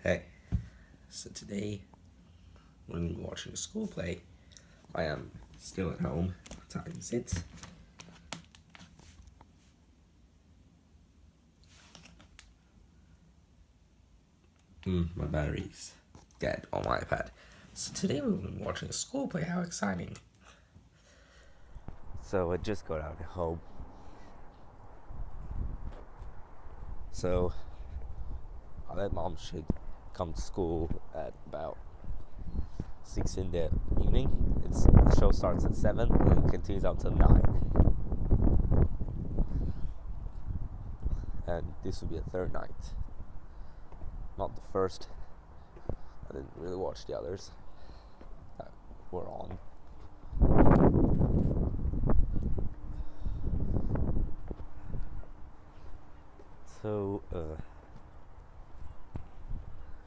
Hey, so today when we're watching a school play, I am still at home. Time is it? My battery's dead on my iPad. So today we've been watching a school play. How exciting! So I just got out of home. So I let mom should come to school at about 6 in the evening. The show starts at 7 and continues out till 9. And this will be the third night. Not the first. I didn't really watch the others that were on. So,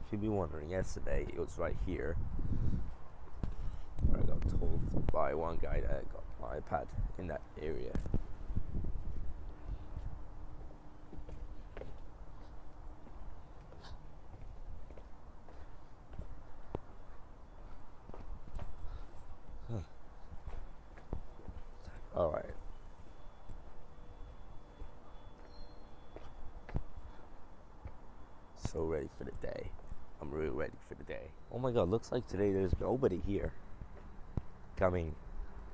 if you'd be wondering, yesterday it was right here where I got told by one guy that I got my iPad in that area. Alright. So ready for the day. I'm really ready for the day. Oh my god, looks like today there's nobody here coming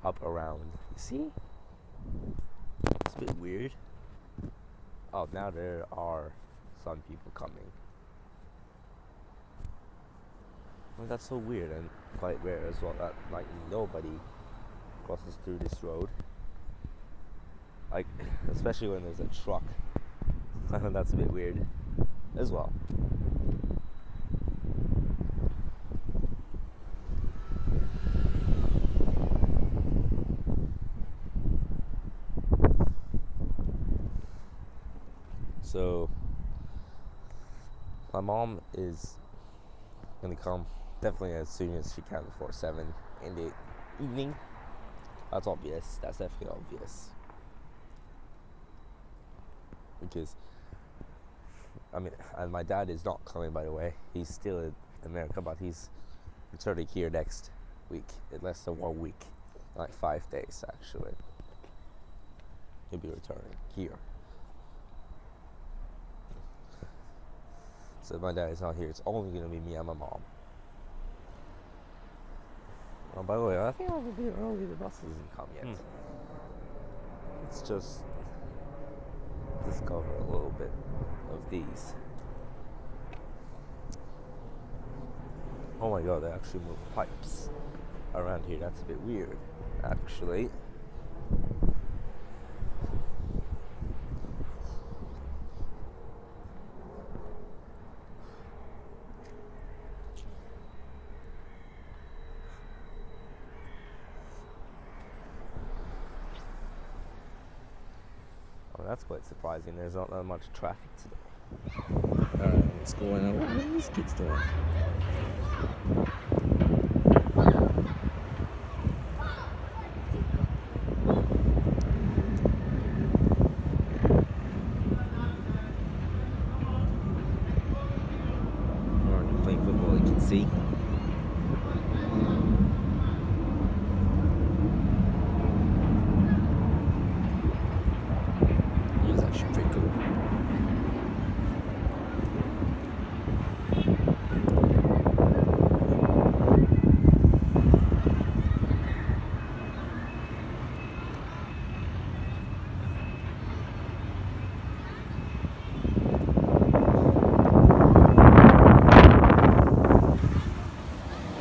up around. You see? It's a bit weird. Oh, now there are some people coming. Well, that's so weird and quite rare as well that like nobody crosses through this road. Like, especially when there's a truck. That's a bit weird as well. So my mom is gonna come definitely as soon as she can before 7 in the evening. That's obvious. That's definitely obvious. Because and my dad is not coming, by the way. He's still in America, but he's returning here next week, in less than 1 week, like 5 days actually. He'll be returning here. So my dad is not here. It's only gonna be me and my mom. Oh, by the way, I think I'm a bit early. The bus hasn't come yet. Let's just discover a little bit of these. Oh my god, they actually move pipes around here. That's a bit weird, actually. Oh, that's quite surprising. There's not that much traffic today. Alright, what's going on? What are these kids doing? Alright, playing football, you can see. It's actually pretty cool.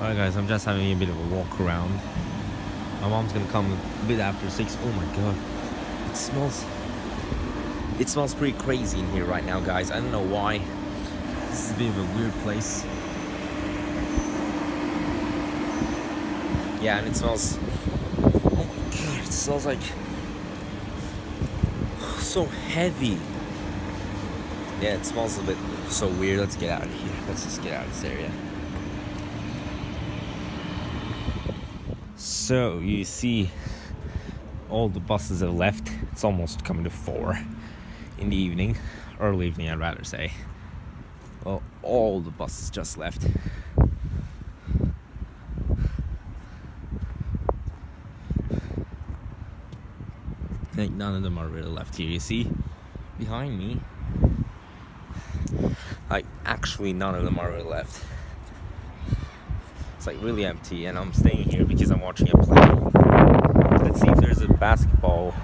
Alright guys, I'm just having a bit of a walk around. My mom's gonna come a bit after 6. Oh my god. It smells pretty crazy in here right now, guys. I don't know why. This is a bit of a weird place. Yeah, and it smells, oh my god, it smells like so heavy. Yeah, it smells a bit so weird. Let's get out of here. Let's just get out of this area. So you see all the buses have left. It's almost coming to 4 in the evening, early evening I'd rather say. Well, all the buses just left. I think none of them are really left here. You see, behind me, like actually none of them are really left. It's like really empty, and I'm staying here because I'm watching a play. Let's see if there's a basketball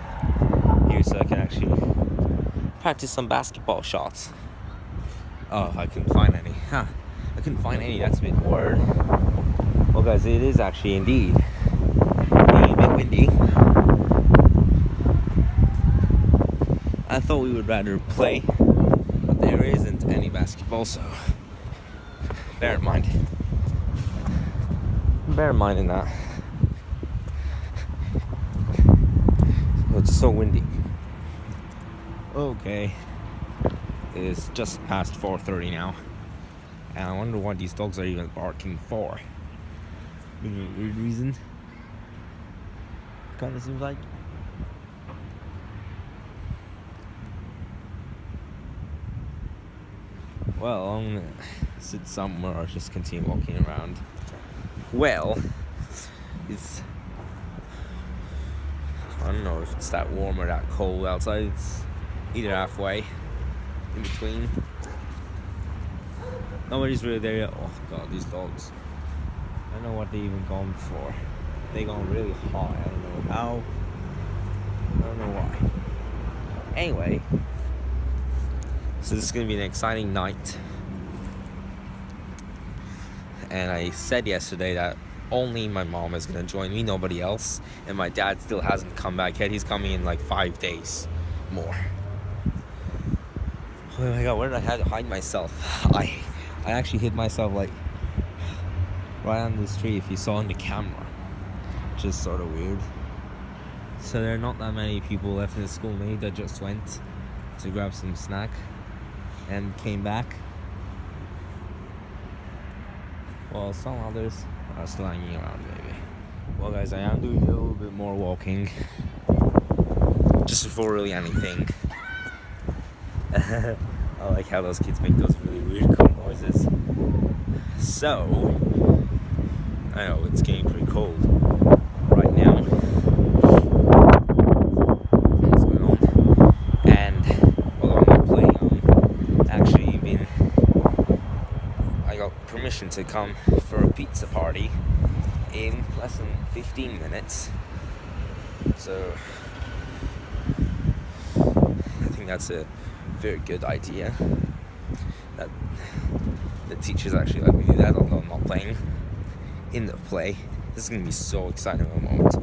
here so I can actually practice some basketball shots. Oh, I couldn't find any. I couldn't find any. That's a bit weird. Well, guys, it is actually indeed being a bit windy. I thought we would rather play, but there isn't any basketball, so bear in mind. Bear in mind in that. It's so windy. Okay. It's just past 4:30 now. And I wonder what these dogs are even barking for. Weird reason. Kinda seems like. Well, I'm gonna sit somewhere or just continue walking around. Well, it's, I don't know if it's that warm or that cold outside. It's either halfway in between. Nobody's really there yet. Oh god, these dogs. I don't know what they even gone for. They gone really high. I don't know how. I don't know why. Anyway, so this is gonna be an exciting night. And I said yesterday that only my mom is gonna join me, nobody else. And my dad still hasn't come back yet. He's coming in like 5 days more. Oh my god, where did I hide myself? I actually hid myself like right on this tree if you saw in the camera. Which is sort of weird. So there are not that many people left in the school. Maybe that just went to grab some snack and came back. Well, some others are still hanging around maybe. Well guys, I am doing a little bit more walking. Just before really anything. I like how those kids make those really weird cool noises. So, I know it's getting pretty cold right now. What's going on? And although I'm not playing, I'm actually I got permission to come for a pizza party in less than 15 minutes. So, I think that's a very good idea that the teachers actually let me do that, although I'm not playing in the play. This is going to be so exciting of a moment,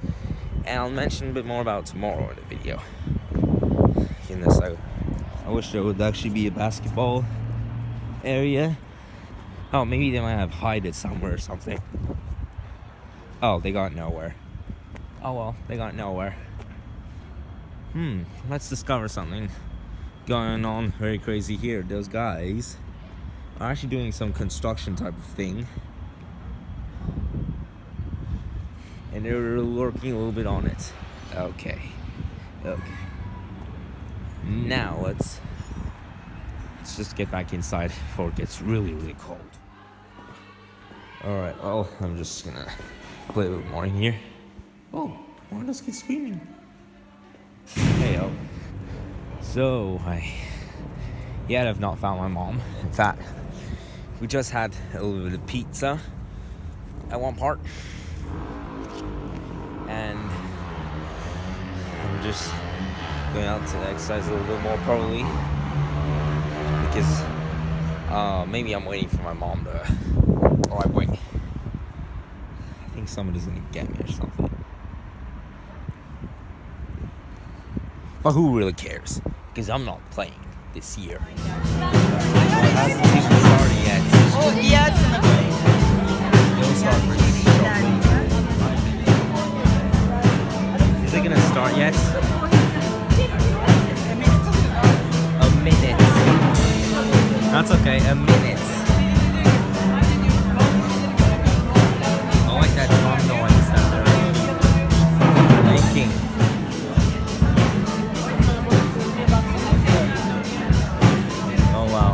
and I'll mention a bit more about tomorrow in the video. In this, I wish there would actually be a basketball area. Oh, maybe they might have hide it somewhere or something. Oh, they got nowhere. Oh well, they got nowhere. Let's discover something going on very crazy here. Those guys are actually doing some construction type of thing, and they're working a little bit on it. Okay. Now let's just get back inside before it gets really, really cold. Alright, well, I'm just gonna play a little more in here. Oh, why are those kids screaming? Hey, yo. So, I've not found my mom. In fact, we just had a little bit of pizza at one part. And I'm just going out to exercise a little bit more probably. Because maybe I'm waiting for my mom to... Oh, I'm waiting. I think somebody's gonna get me or something. But who really cares? Because I'm not playing this year. It hasn't even started yet. Oh, yeah, it's in the play. It'll start pretty shortly. Is it gonna start yet? A minute. That's okay, a minute. I like that drum noise that they're making. Oh wow.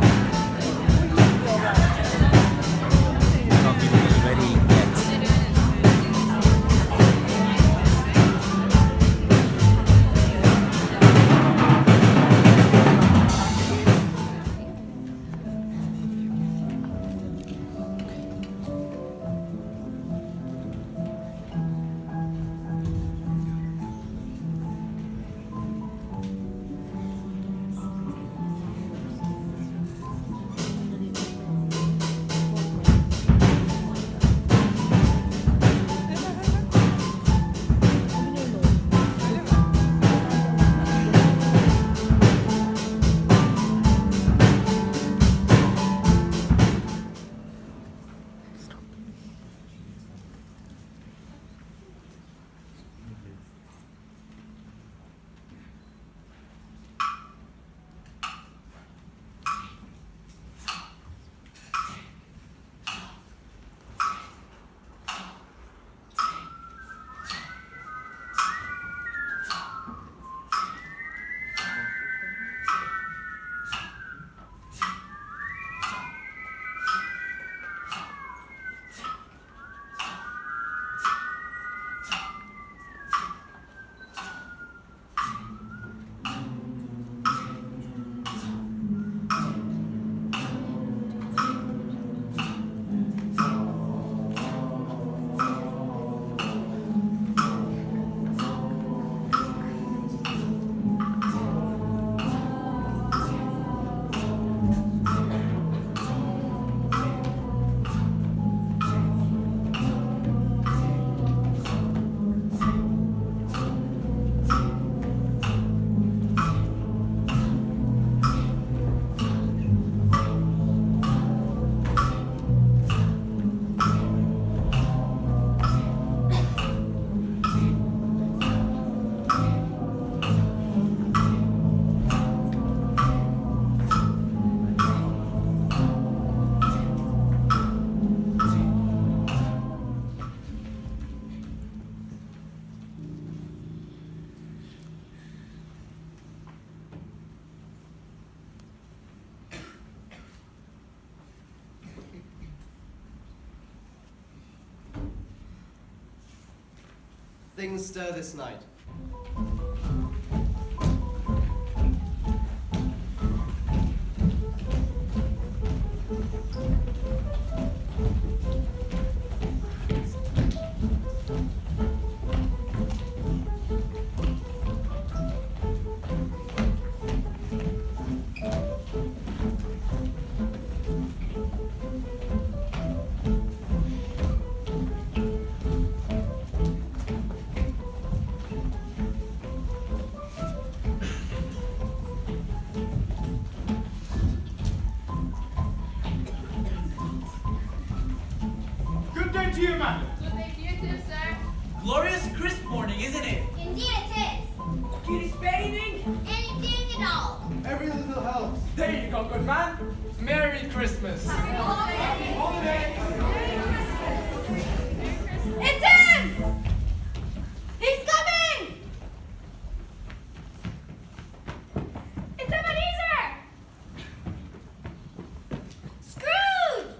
things stir this night. Good day to you, madam. Good day to you too, sir. Glorious crisp morning, isn't it? Indeed it is. Kitty spading? Anything at all. Every little helps. There you go, good man. Merry Christmas. It's him! He's coming! It's Ebenezer! Scrooge!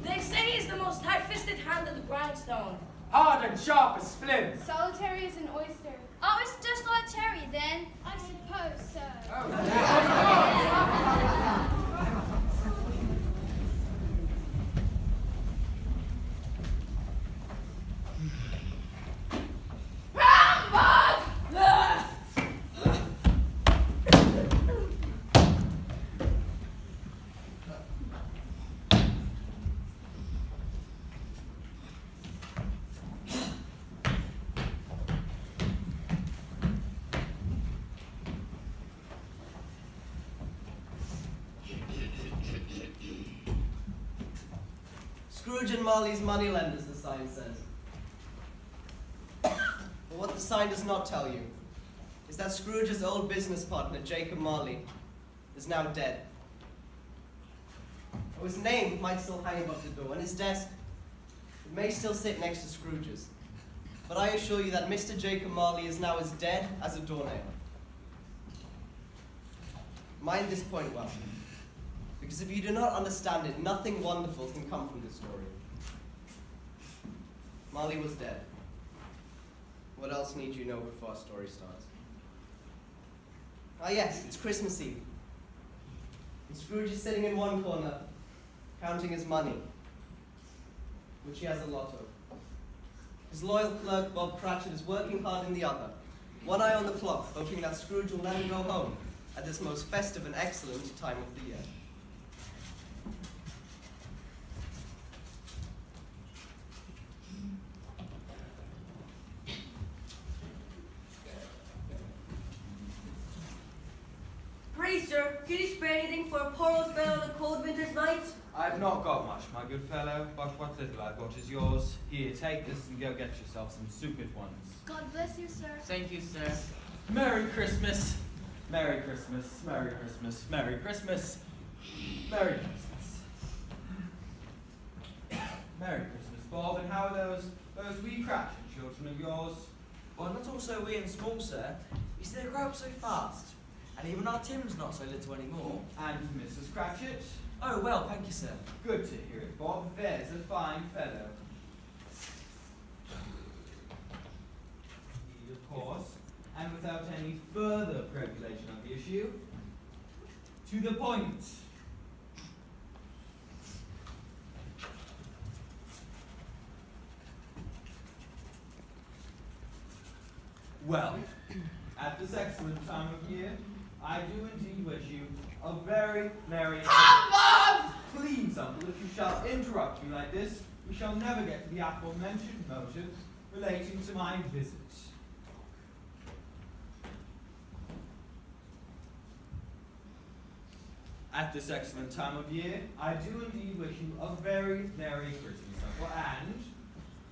They say he's the most tight-fisted hand of the grindstone. Hard and sharp as flint. Solitary as an oyster. Oh, it's just solitary then. I suppose so. Scrooge and Marley's moneylenders, the sign says. But what the sign does not tell you is that Scrooge's old business partner, Jacob Marley, is now dead. Though his name might still hang above the door, and his desk, it may still sit next to Scrooge's. But I assure you that Mr. Jacob Marley is now as dead as a doornail. Mind this point well, because if you do not understand it, nothing wonderful can come from this story. Marley was dead. What else need you know before our story starts? Ah yes, it's Christmas Eve. And Scrooge is sitting in one corner, counting his money, which he has a lot of. His loyal clerk, Bob Cratchit, is working hard in the other, one eye on the clock, hoping that Scrooge will never go home at this most festive and excellent time of the year. Pray, sir, could you spare anything for a poor old fellow on a cold winter's night? I've not got much, my good fellow, but what little I've got is yours. Here, take this and go get yourself some stupid ones. God bless you, sir. Thank you, sir. Merry Christmas. Merry Christmas, Merry Christmas, Merry Christmas, Merry Christmas. Merry Christmas, Bob, and how are those wee Cratchit children of yours? Well, not all so wee and small, sir. You see, they grow up so fast. And even our Tim's not so little anymore. And Mrs. Cratchit? Oh, well, thank you, sir. Good to hear it, Bob. There's a fine fellow. Indeed, of course, and without any further perambulation of the issue, to the point. Well, at this excellent time of year, I do indeed wish you a very merry Humbug! Please, uncle, if you shall interrupt me like this, we shall never get to the aforementioned motive relating to my visit. At this excellent time of year, I do indeed wish you a very merry Christmas, uncle,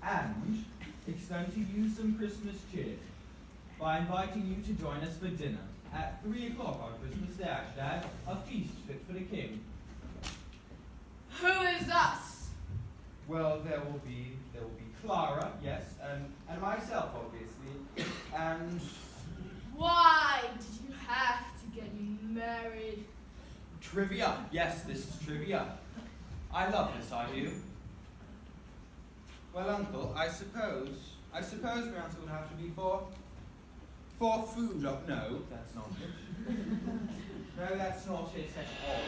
and extend to you some Christmas cheer by inviting you to join us for dinner at 3 o'clock on Christmas Day, I should add, a feast fit for the king. Who is us? Well, there will be Clara, yes, and myself, obviously, and Why did you have to get trivia. Yes, this is trivia. I love this, I do. Well, Uncle, I suppose the answer would have to be for food. Oh, no, that's not it. No, that's not it at all.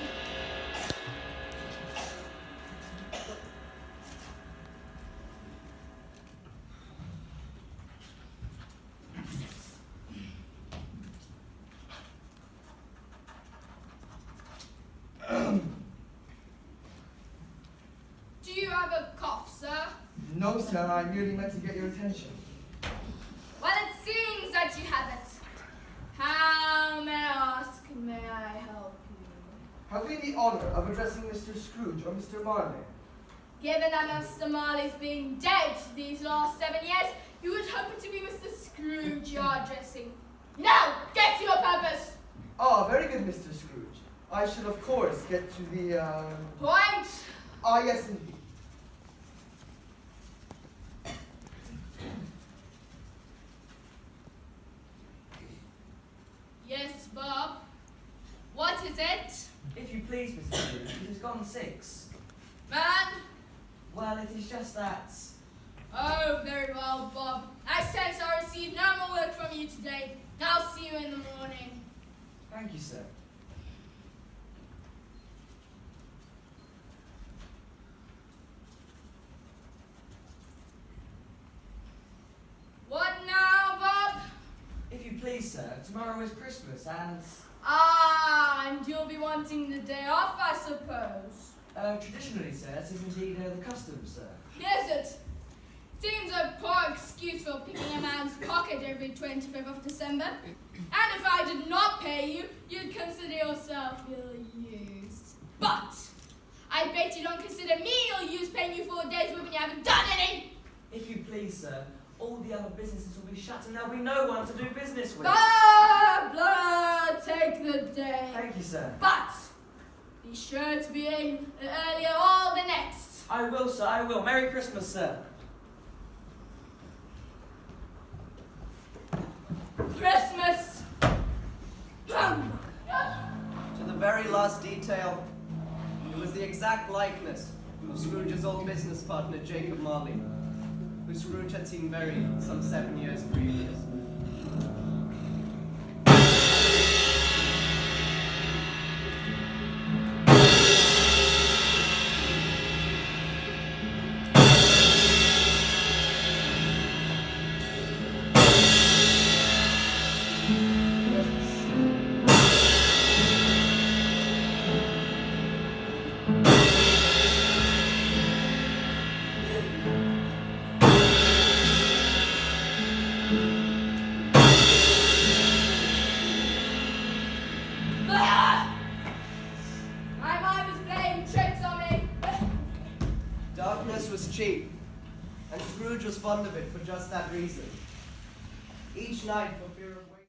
Do you have a cough, sir? No, sir, I merely meant to get your attention. Well, it seems that you haven't. How may I ask, may I help you? Have we the honor of addressing Mr. Scrooge or Mr. Marley? Given that Mr. Marley's been dead these last 7 years, you would hope it to be Mr. Scrooge you're addressing. Now, get to your purpose! Ah, very good, Mr. Scrooge. I should, of course, get to the, Point! Ah, yes, indeed. Yes, Bob. What is it? If you please, Mr. Scrooge, it has gone 6. Man? Well, it is just that. Oh, very well, Bob. I sense I receive no more work from you today. I'll see you in the morning. Thank you, sir. What now, Bob? If you please, sir, tomorrow is Christmas and... Ah, and you'll be wanting the day off, I suppose. traditionally, sir, it is indeed the custom, sir. Is it? Seems a poor excuse for picking a man's pocket every 25th of December. And if I did not pay you, you'd consider yourself ill-used. But I bet you don't consider me ill-used paying you 4 days' work when you haven't done any. If you please, sir, all the other businesses will be shut and there'll be no one to do business with. Blah, blah, take the day. Thank you, sir. But be sure to be in earlier all the next. I will, sir, I will. Merry Christmas, sir. Christmas. To the very last detail, it was the exact likeness of Scrooge's old business partner, Jacob Marley, who Scrooge had seen buried some 7 years previous. My mind was playing tricks on me. Darkness was cheap, and Scrooge was fond of it for just that reason. Each night, for fear of waking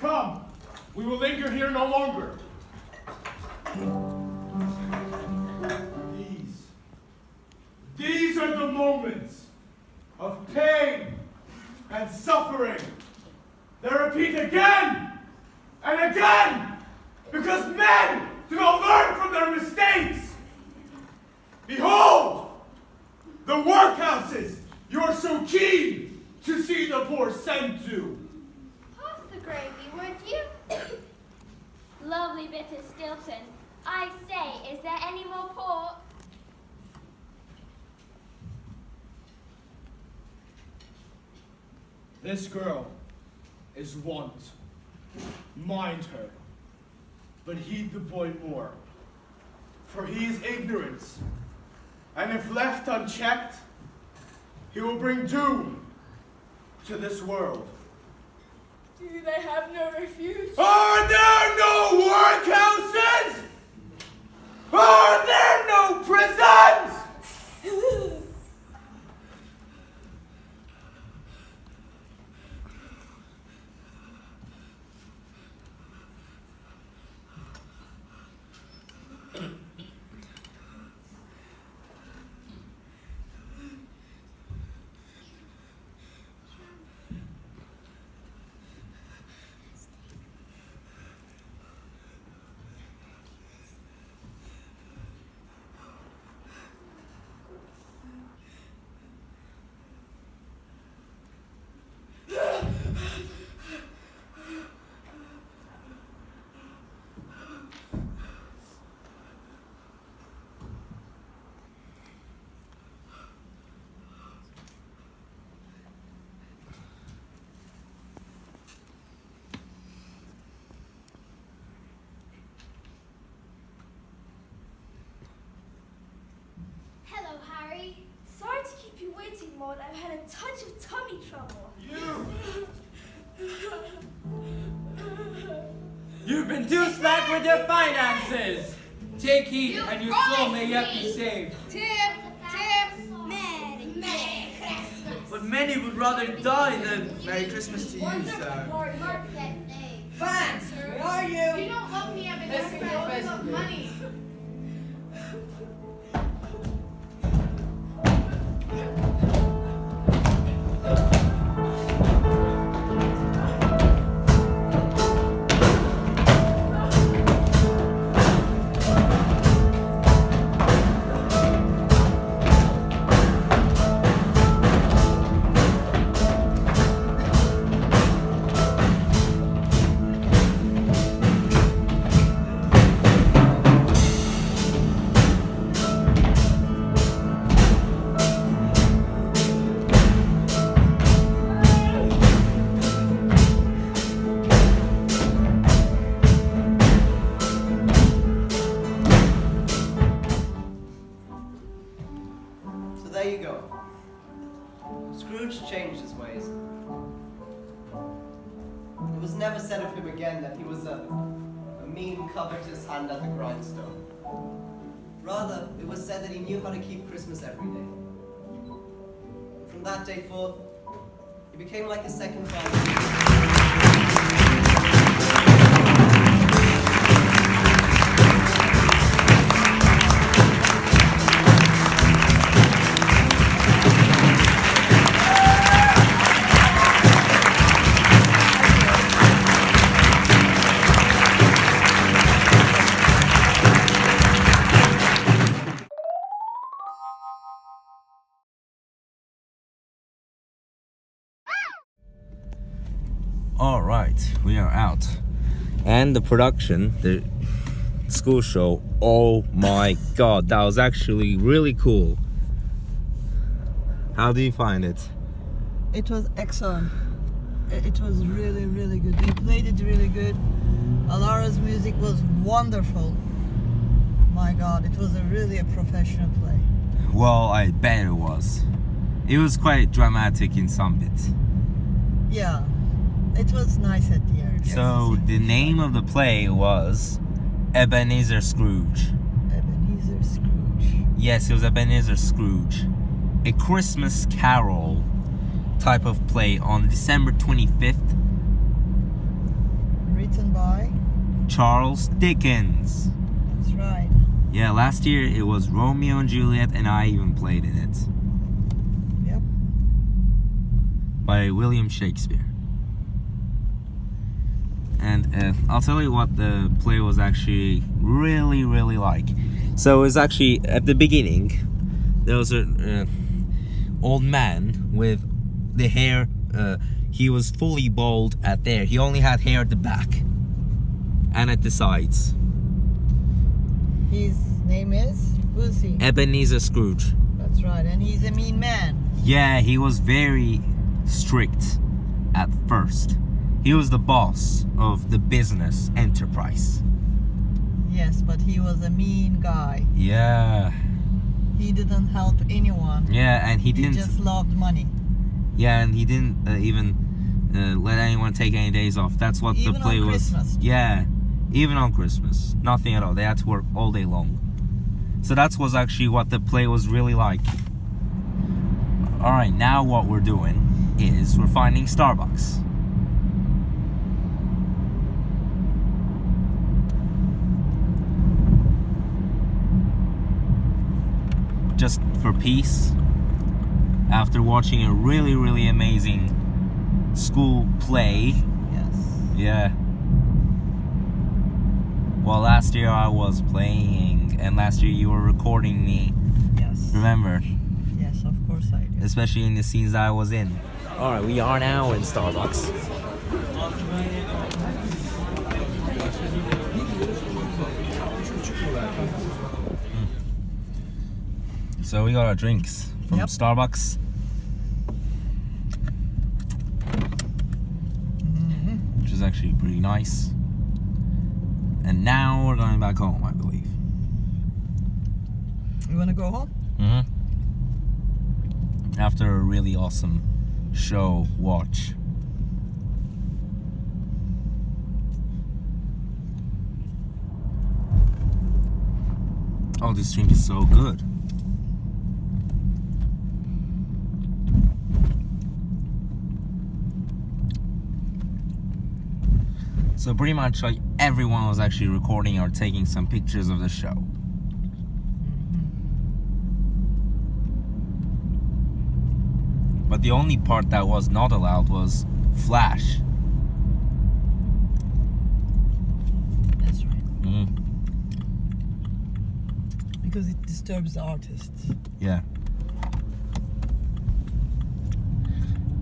Come, we will linger here no longer. These are the moments of pain and suffering. They repeat again and again because men do not learn from their mistakes. Behold, the workhouses you are so keen to see the poor sent to. Pass the gravy, would you? Lovely bit of Stilton. I say, is there any more pork? This girl is want. Mind her. But heed the boy more. For he is ignorant. And if left unchecked, he will bring doom to this world. Do they have no refuge? Are there no workhouses? Are there no prisons? Maud. I've had a touch of tummy trouble. You've been too slack with your finances. Take heed, You and your soul promised may yet me. be saved. Tim, Merry Christmas. But many would rather die than Merry Christmas to you, sir. Vance, where are you you? don't love me, Evan. Listen, You only love listen. money. So there you go. Scrooge changed his ways. It was never said of him again that he was a mean, covetous hand at the grindstone. Rather, it was said that he knew how to keep Christmas every day. From that day forth, he became like a second father. All right, we are out. And the production, the school show, oh my god, that was actually really cool. How do you find it? It was excellent. It was really, really good. We played it really good. Alara's music was wonderful. My god, it was really a professional play. Well, I bet it was. It was quite dramatic in some bits. Yeah, it was nice at the end. yes. So the name of the play was Ebenezer Scrooge. Ebenezer Scrooge. Yes, it was Ebenezer Scrooge. A Christmas Carol type of play on December 25th. Written by? Charles Dickens. That's right. Yeah, last year it was Romeo and Juliet, and I even played in it. Yep. By William Shakespeare. And I'll tell you what the play was actually really, really like. So it was actually, at the beginning, there was a old man with the hair, he was fully bald at there. He only had hair at the back and at the sides. His name is? Who's he? Ebenezer Scrooge. That's right, and he's a mean man. Yeah, he was very strict at first. He was the boss of the business enterprise. Yes, but he was a mean guy. Yeah. He didn't help anyone. Yeah, and he didn't. just loved money. Yeah, and he didn't even let anyone take any days off. That's what Even the play on was. Christmas. Yeah, even on Christmas, nothing at all. They had to work all day long. So that was actually what the play was really like. All right, now what we're doing is we're finding Starbucks. Just for peace, after watching a really, really amazing school play. Yes. Yeah. Well, last year I was playing, and last year you were recording me. Yes. Remember? Yes, of course I do. Especially in the scenes that I was in. Alright, we are now in Starbucks. So we got our drinks from Yep. Starbucks. Which is actually pretty nice. And now we're going back home, I believe. You wanna go home? after a really awesome show watch. Oh, this drink is so good. So pretty much like everyone was actually recording or taking some pictures of the show. But the only part that was not allowed was flash. That's right. Mm-hmm. Because it disturbs the artists. Yeah.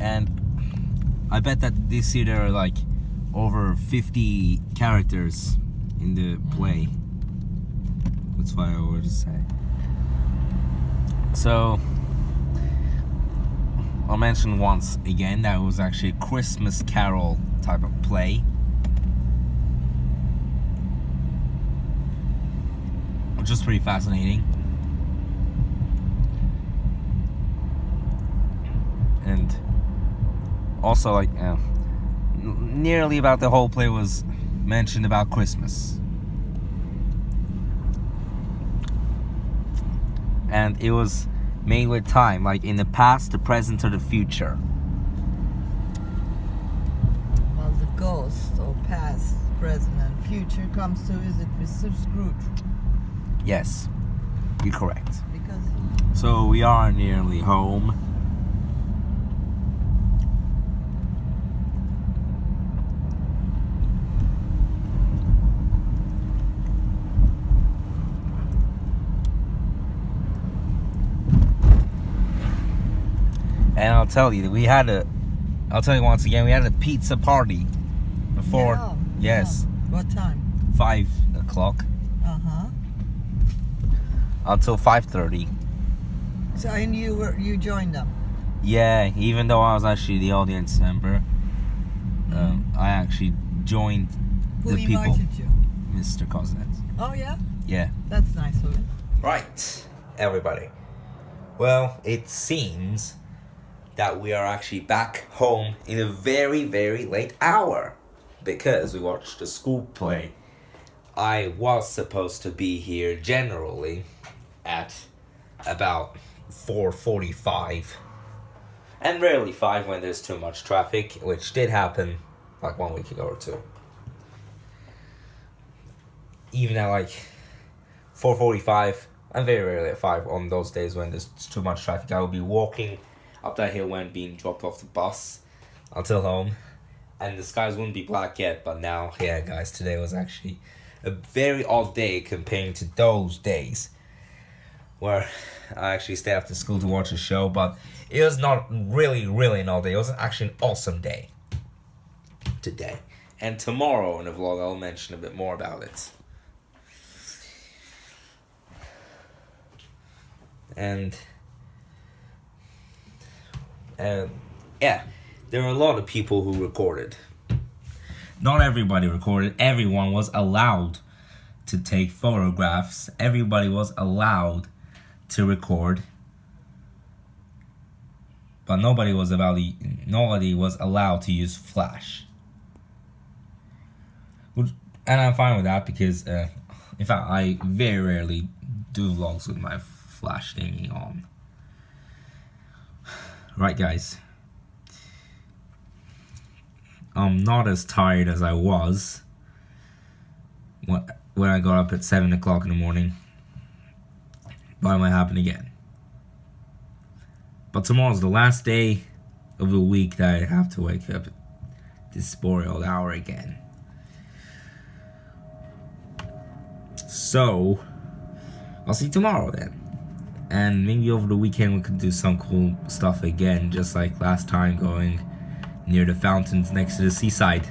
And I bet that this year there are like over 50 characters in the play. That's why I always say. So I'll mention once again that it was actually a Christmas Carol type of play. Which is pretty fascinating. And also like nearly about the whole play was mentioned about Christmas. And it was made with time, like in the past, the present, or the future. Well, the ghost of past, present, and future comes to visit Mr. Scrooge. Yes, you're correct. Because So we are nearly home. And I'll tell you, I'll tell you once again, we had a pizza party before. Yeah, yes. yeah. What time? 5 o'clock. Uh-huh. Until 5:30. So and you joined them. Yeah, even though I was actually the audience member, I actually joined Who the people. invited you? Mr. Cosnet. Oh yeah? Yeah. That's nice of him. Right, everybody. Well, it seems that we are actually back home in a very, very late hour because we watched the school play. I was supposed to be here generally at about 4:45 and rarely 5 when there's too much traffic, which did happen like 1 week ago or two. Even at like 4:45, and very rarely at 5 on those days when there's too much traffic, I will be walking up that hill when being dropped off the bus until home, and the skies wouldn't be black yet. But now, yeah guys, today was actually a very odd day comparing to those days where I actually stayed after school to watch a show. But it was not really an odd day. It was actually an awesome day today. And tomorrow in the vlog I'll mention a bit more about it. And yeah, there were a lot of people who recorded. Not everybody recorded. Everyone was allowed to take photographs. Everybody was allowed to record. But nobody was allowed to use flash. And I'm fine with that because, in fact, I very rarely do vlogs with my flash thingy on. Right, guys. I'm not as tired as I was when I got up at 7 o'clock in the morning. But it might happen again. But tomorrow's the last day of the week that I have to wake up at this spoiled hour again. So, I'll see you tomorrow then. And maybe over the weekend we could do some cool stuff again, just like last time, going near the fountains next to the seaside.